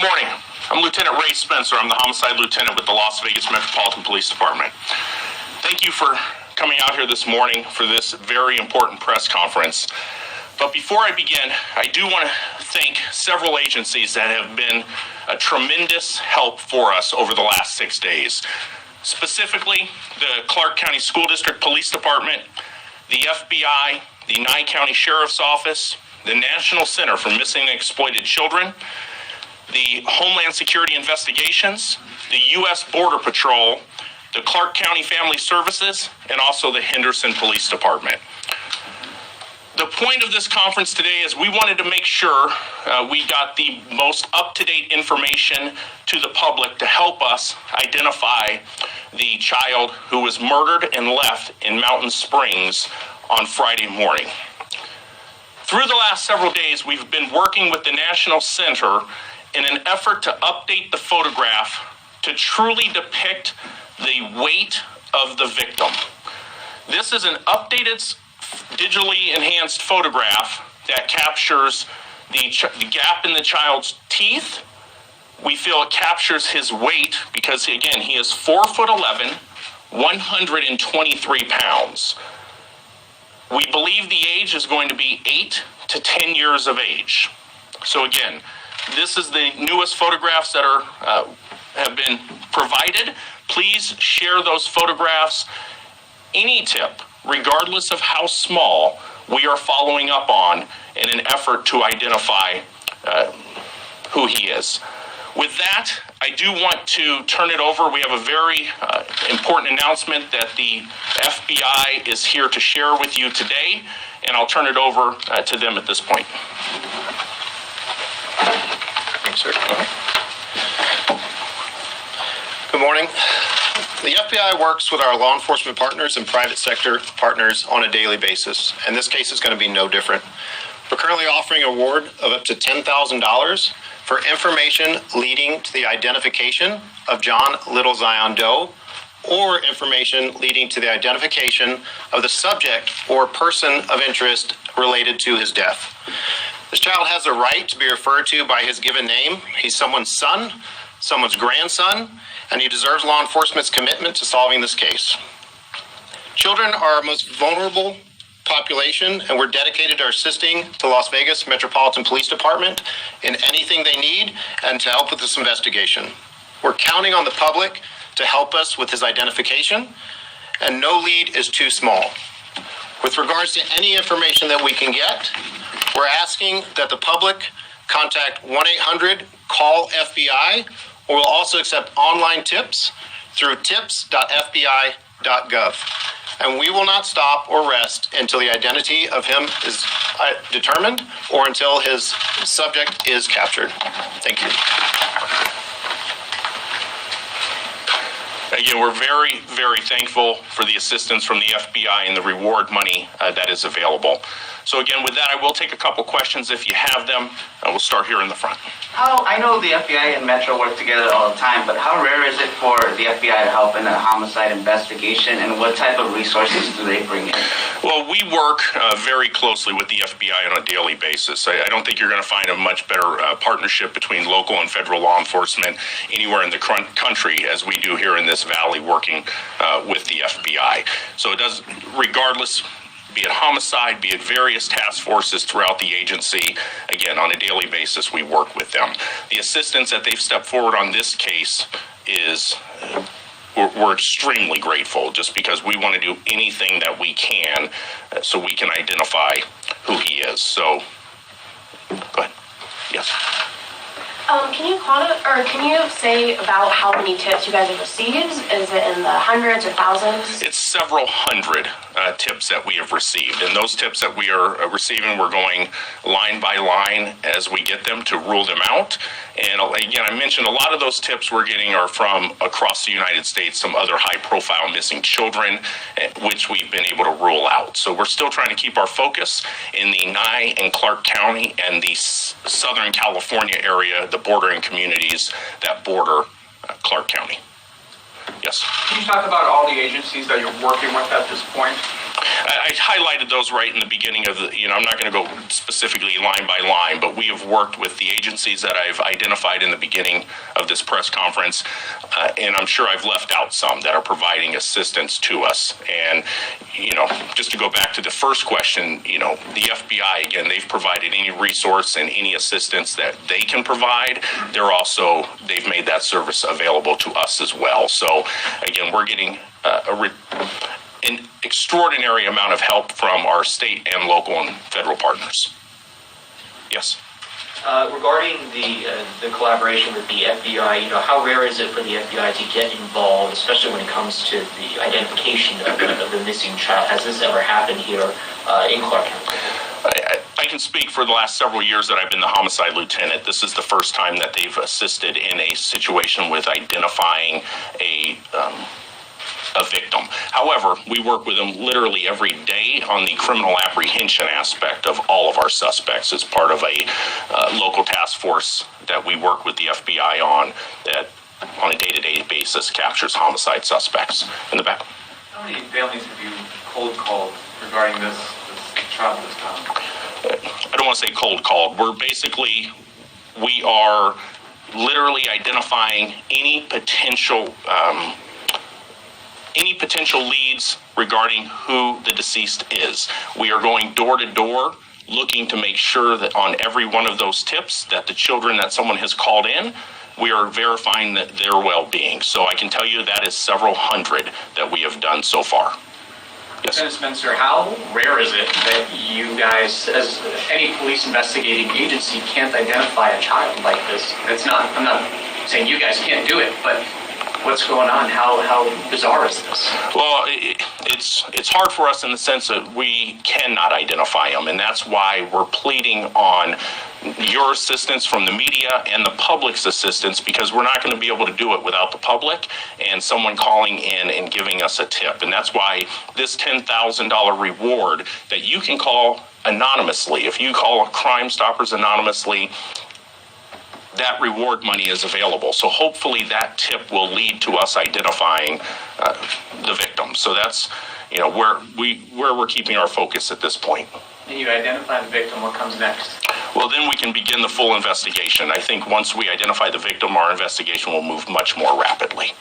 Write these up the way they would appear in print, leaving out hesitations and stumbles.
Good morning. I'm Lieutenant Ray Spencer. I'm the homicide lieutenant with the Las Vegas Metropolitan Police Department. Thank you for coming out here this morning for this very important press conference. But before I begin, I do want to thank several agencies that have been a tremendous help for us over the last 6 days. Specifically, the Clark County School District Police Department, the FBI, the Nye County Sheriff's Office, the National Center for Missing and Exploited Children, the Homeland Security Investigations, the U.S. Border Patrol, the Clark County Family Services, and also the Henderson Police Department. The point of this conference today is we wanted to make sure we got the most up-to-date information to the public to help us identify the child who was murdered and left in Mountain Springs on Friday morning. Through the last several days, we've been working with the National Center in an effort to update the photograph to truly depict the weight of the victim. This is an updated, digitally enhanced photograph that captures the gap in the child's teeth. We feel it captures his weight because, again, he is 4'11", 123 pounds. We believe the age is going to be 8 to 10 years of age. So again, this is the newest photographs that have been provided. Please share those photographs. Any tip, regardless of how small, we are following up on in an effort to identify who he is. With that, I do want to turn it over. We have a very important announcement that the FBI is here to share with you today, and I'll turn it over to them at this point. Thanks, sir. Good morning. The FBI works with our law enforcement partners and private sector partners on a daily basis, and this case is going to be no different. We're currently offering an award of up to $10,000 for information leading to the identification of John Little Zion Doe, or information leading to the identification of the subject or person of interest related to his death. This child has a right to be referred to by his given name. He's someone's son, someone's grandson, and he deserves law enforcement's commitment to solving this case. Children are our most vulnerable population, and we're dedicated to assisting the Las Vegas Metropolitan Police Department in anything they need and to help with this investigation. We're counting on the public to help us with his identification, and no lead is too small. With regards to any information that we can get, we're asking that the public contact 1-800-CALL-FBI, or we'll also accept online tips through tips.fbi.gov. And we will not stop or rest until the identity of him is determined or until his subject is captured. Thank you. Again, we're very, very thankful for the assistance from the FBI and the reward money that is available. So again, with that, I will take a couple questions if you have them. We'll start here in the front. I know the FBI and Metro work together all the time, but how rare is it for the FBI to help in a homicide investigation, and what type of resources do they bring in? Well, we work very closely with the FBI on a daily basis. I don't think you're going to find a much better partnership between local and federal law enforcement anywhere in the country as we do here in this valley working with the FBI. So it does, regardless, be it homicide, be it various task forces throughout the agency, again, on a daily basis, we work with them. The assistance that they've stepped forward on this case is, we're extremely grateful, just because we want to do anything that we can so we can identify who he is. So, go ahead. Yes. Can you say about how many tips you guys have received? Is it in the hundreds or thousands? It's several hundred tips that we have received, and those tips that we are receiving, we're going line by line as we get them to rule them out. And again, I mentioned a lot of those tips we're getting are from across the United States, some other high-profile missing children, which we've been able to rule out. So we're still trying to keep our focus in the Nye and Clark County and the Southern California area, the bordering communities that border Clark County. Yes. Can you talk about all the agencies that you're working with at this point? I highlighted those right in the beginning of the, I'm not going to go specifically line by line, but we have worked with the agencies that I've identified in the beginning of this press conference, and I'm sure I've left out some that are providing assistance to us. And, just to go back to the first question, the FBI, again, they've provided any resource and any assistance that they can provide. They've made that service available to us as well. So, again, we're getting an extraordinary amount of help from our state and local and federal partners. Yes. Regarding the collaboration with the FBI, how rare is it for the FBI to get involved, especially when it comes to the identification of the missing child? Has this ever happened here in Clark County? I can speak for the last several years that I've been the homicide lieutenant. This is the first time that they've assisted in a situation with identifying a victim. However, we work with them literally every day on the criminal apprehension aspect of all of our suspects as part of a local task force that we work with the FBI on that on a day-to-day basis captures homicide suspects. In the back. How many families have you cold called regarding this child this time? I don't want to say cold called. We are literally identifying any potential leads regarding who the deceased is. We are going door to door looking to make sure that on every one of those tips that the children that someone has called in, we are verifying that their well-being. So I can tell you that is several hundred that we have done so far. Yes. Lieutenant Spencer, how rare is it that you guys, as any police investigating agency, can't identify a child like this? I'm not saying you guys can't do it, but what's going on? How bizarre is this? Well, it's hard for us in the sense that we cannot identify them, and that's why we're pleading on your assistance from the media and the public's assistance, because we're not going to be able to do it without the public and someone calling in and giving us a tip. And that's why this $10,000 reward that you can call anonymously, if you call Crime Stoppers anonymously, that reward money is available. So hopefully that tip will lead to us identifying the victim. So that's where we're keeping our focus at this point. And you identify the victim, what comes next? Well, then we can begin the full investigation. I think once we identify the victim, our investigation will move much more rapidly.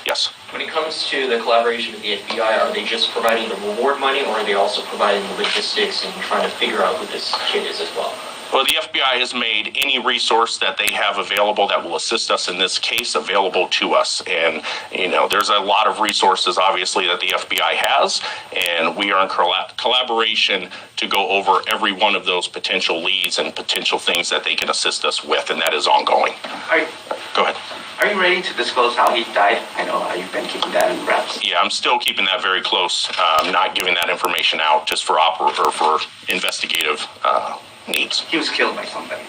Yes? When it comes to the collaboration with the FBI, are they just providing the reward money, or are they also providing the logistics and trying to figure out who this kid is as well? Well, the FBI has made any resource that they have available that will assist us in this case available to us. And, there's a lot of resources, obviously, that the FBI has, and we are in collaboration to go over every one of those potential leads and potential things that they can assist us with, and that is ongoing. Go ahead. Are you ready to disclose how he died? I know you've been keeping that in wraps. Yeah, I'm still keeping that very close. Not giving that information out just for investigative needs. He was killed by somebody.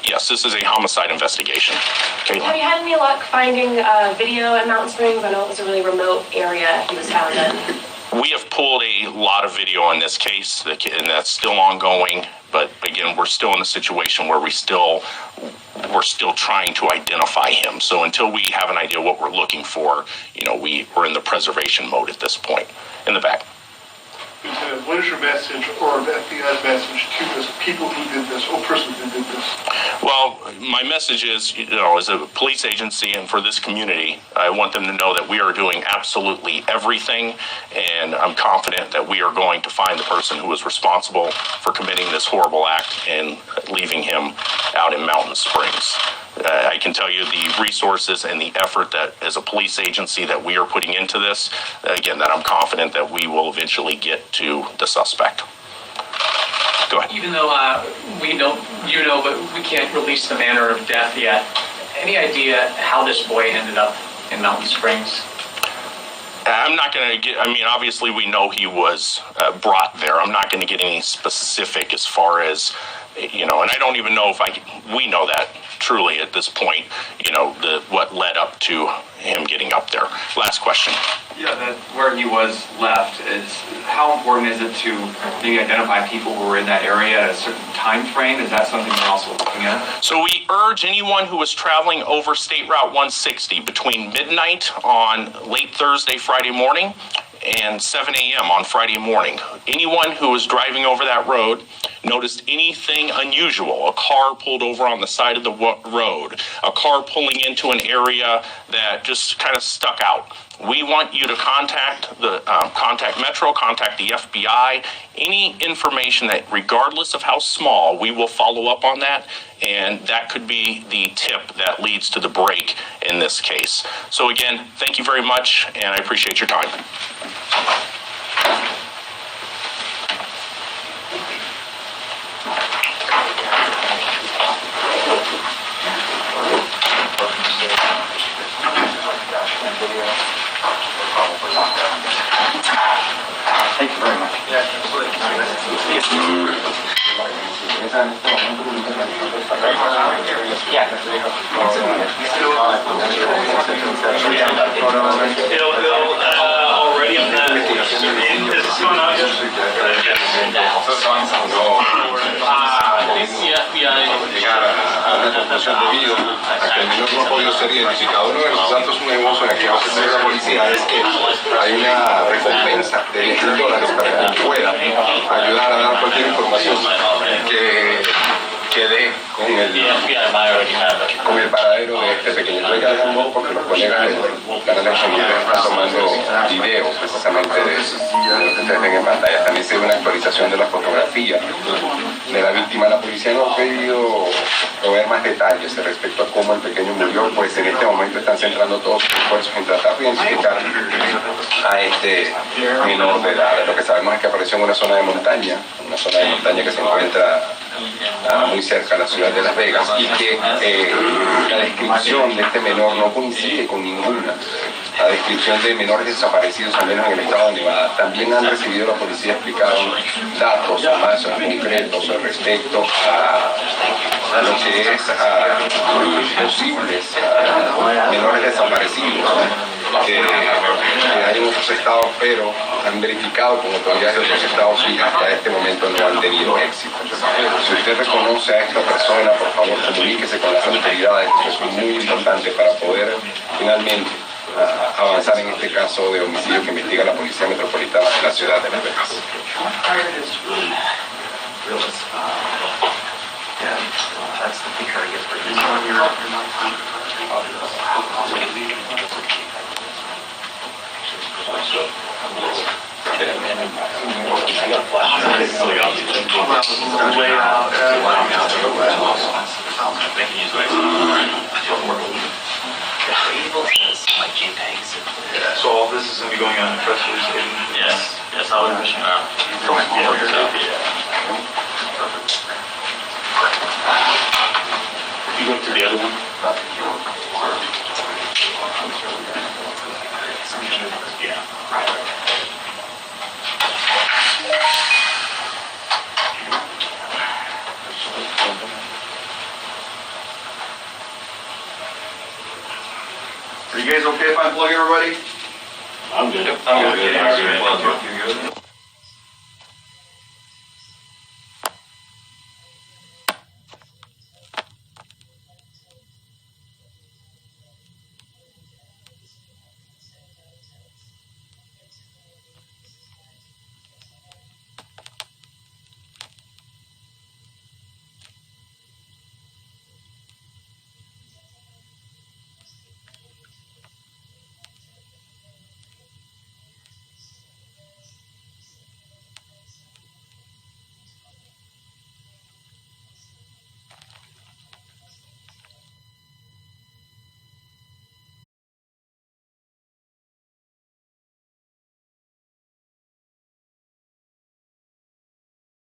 Yes, this is a homicide investigation. Caitlin? Have you had any luck finding video at Mountain Springs? I know it was a really remote area he was found in. We have pulled a lot of video on this case, and that's still ongoing. But again, we're still in a situation where we're still trying to identify him. So until we have an idea what we're looking for, we're in the preservation mode at this point. In the back. Lieutenant, what is your message or the FBI's message to the people who did this or persons who did this? Well, my message is, as a police agency and for this community, I want them to know that we are doing absolutely everything, and I'm confident that we are going to find the person who was responsible for committing this horrible act and leaving him out in Mountain Springs. I can tell you the resources and the effort that as a police agency that we are putting into this, again, that I'm confident that we will eventually get to the suspect. Go ahead. Even though we know, but we can't release the manner of death yet, any idea how this boy ended up in Mountain Springs? I'm not going to get, obviously we know he was brought there. I'm not going to get any specific as far as, and I don't even know if we know that truly at this point, what led up to him getting up there. Last question. Yeah, that where he was left is, how important is it to maybe identify people who were in that area at a certain time frame? Is that something you're also looking at? So we urge anyone who is traveling over State Route 160 between midnight on late Thursday, Friday morning and 7 a.m. on Friday morning. Anyone who is driving over that road noticed anything unusual, a car pulled over on the side of the road, a car pulling into an area that just kind of stuck out. We want you to contact Metro, contact the FBI, any information that, regardless of how small, we will follow up on that, and that could be the tip that leads to the break in this case. So again, thank you very much, and I appreciate your time. Thank you very much. Already on that. Is this going on? Llegar a una conclusión debido a que el menor no ha podido ser identificado. Uno de los datos nuevos en el que va a ofrecer la policía es que hay una recompensa de $10,000 para quien pueda ayudar a dar cualquier información que dé con el paradero de este pequeño. Estoy cargando porque los colegas del canal de Unidentified están tomando videos precisamente de eso, lo que ustedes ven en pantalla. También se ve una actualización de la fotografía de la víctima. La policía nos ha pedido proveer más detalles respecto a cómo el pequeño murió, pues en este momento están centrando todos sus esfuerzos en tratar de identificar a este menor de edad. Lo que sabemos es que apareció en una zona de montaña que se encuentra muy cerca de la ciudad de Las Vegas, y que la descripción de este menor no coincide con ninguna la descripción de menores desaparecidos, al menos en el estado de Nevada. También han recibido la policía explicaron datos más concretos respecto a lo que es posibles menores desaparecidos que hay en otros estados, pero han verificado con autoridades de otros estados y hasta este momento no han tenido éxito. Si usted reconoce a esta persona, por favor comuníquese con las autoridades. Esto es muy importante para poder finalmente avanzar en este caso de homicidio que investiga la Policía Metropolitana de la ciudad de Las Vegas. So all this is going to be going on in press release? Yes, I would mention that. You go to the other one? Yeah. Are you guys okay if I unplug everybody? I'm good. I'm good.